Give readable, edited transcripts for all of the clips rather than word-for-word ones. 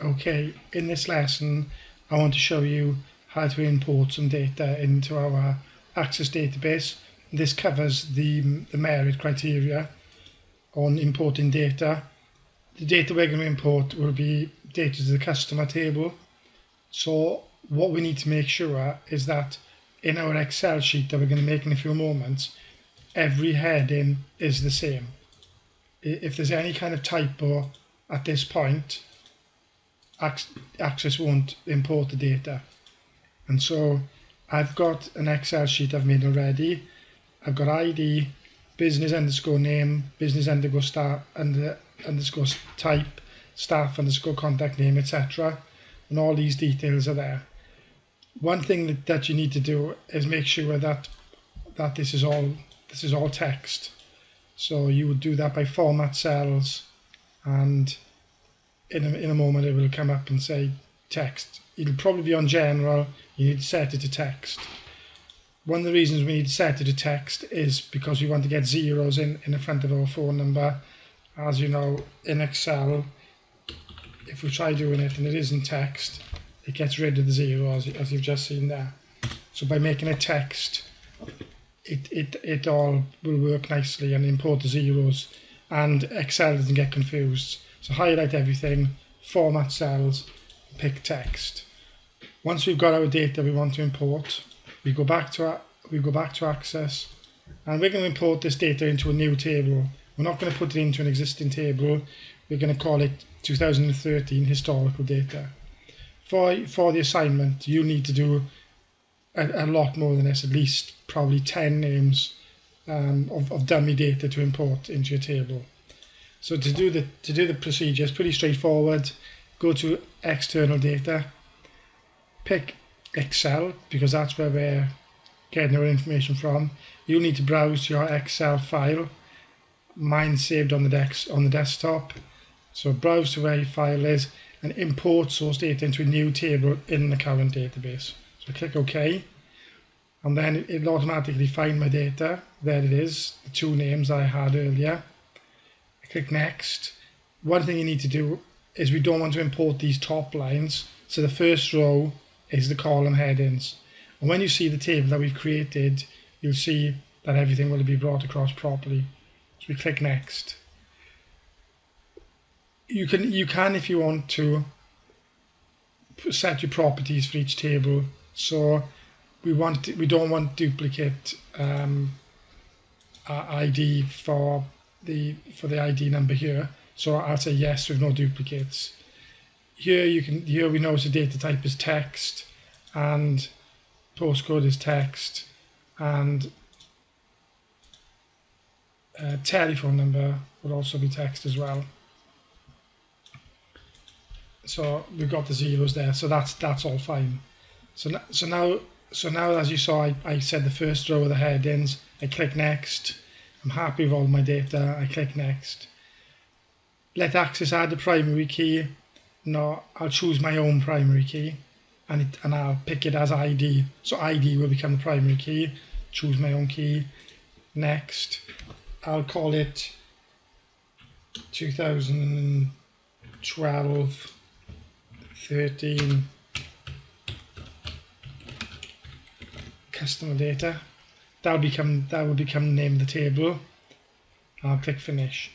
Okay, in this lesson I want to show you how to import some data into our Access database. This covers the merit criteria on importing data. The data we're going to import will be data to the customer table. So what we need to make sure is that in our Excel sheet that we're going to make in a few moments, every heading is the same. If there's any kind of typo at this point, Access won't import the data. And so I've got an Excel sheet I've made already. I've got ID, business underscore name, business underscore type, staff underscore contact name, etc. And all these details are there. One thing that you need to do is make sure that this is all text. So you would do that by format cells, and in a moment it will come up and say text. It'll probably be on general. You need to set it to text. One of the reasons we need to set it to text is because we want to get zeros in the front of our phone number. As you know, in Excel, if we try doing it and it isn't text, it gets rid of the zero as you've just seen there. So by making it text, it all will work nicely and import the zeros, and Excel doesn't get confused. So highlight everything, format cells, pick text. Once we've got our data we want to import, we go back to Access, and we're going to import this data into a new table. We're not going to put it into an existing table. We're going to call it 2013 historical data. For the assignment, you need to do a lot more than this, at least probably 10 names of dummy data to import into your table. So to do the procedure, it's pretty straightforward. Go to external data, pick Excel, because that's where we're getting our information from. You'll need to browse your Excel file. Mine's saved on the desktop. So browse to where your file is and import source data into a new table in the current database. So click OK, and then it'll automatically find my data. There it is, the two names I had earlier. I click Next. One thing you need to do is we don't want to import these top lines. So the first row is the column headings. And when you see the table that we've created, you'll see that everything will be brought across properly. So we click Next. You can if you want to set your properties for each table. So we don't want duplicate ID for the ID number here. So I'll say yes with no duplicates. Here we know the data type is text, and postcode is text, and telephone number would also be text as well. So we've got the zeros there, so that's all fine. So now as you saw, I said the first row of the headings. I click Next. I'm happy with all my data. I click Next. Let Access add the primary key. No, I'll choose my own primary key, and I'll pick it as ID. So ID will become the primary key. Choose my own key. Next. I'll call it 2012-13 customer data. That will become the name of the table. I'll click Finish.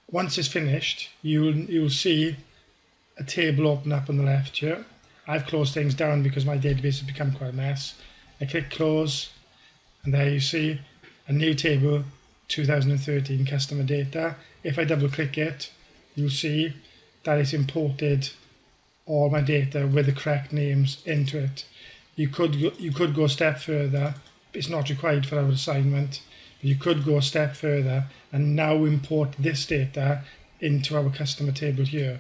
Once it's finished, you'll see a table open up on the left here. I've closed things down because my database has become quite a mess. I click Close, and there you see a new table, 2013 customer data. If I double click it, you'll see that it's imported all my data with the correct names into it. You could go a step further. It's not required for our assignment. But you could go a step further and now import this data into our customer table here.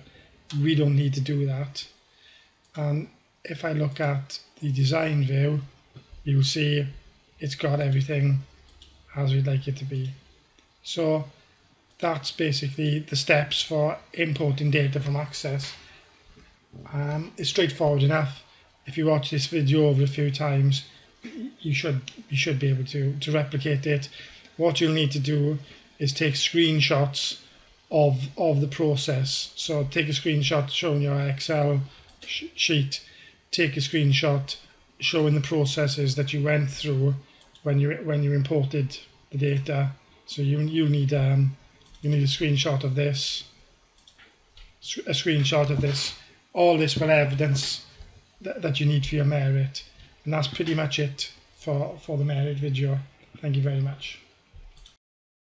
We don't need to do that. And if I look at the design view, you'll see it's got everything as we'd like it to be. So that's basically the steps for importing data from Access. It's straightforward enough. If you watch this video over a few times, you should be able to replicate it. What you'll need to do is take screenshots of the process. So take a screenshot showing your Excel sheet, take a screenshot showing the processes that you went through when you imported the data. So you need a screenshot of this, all this will evidence that you need for your merit. And that's pretty much it for the merit video. Thank you very much.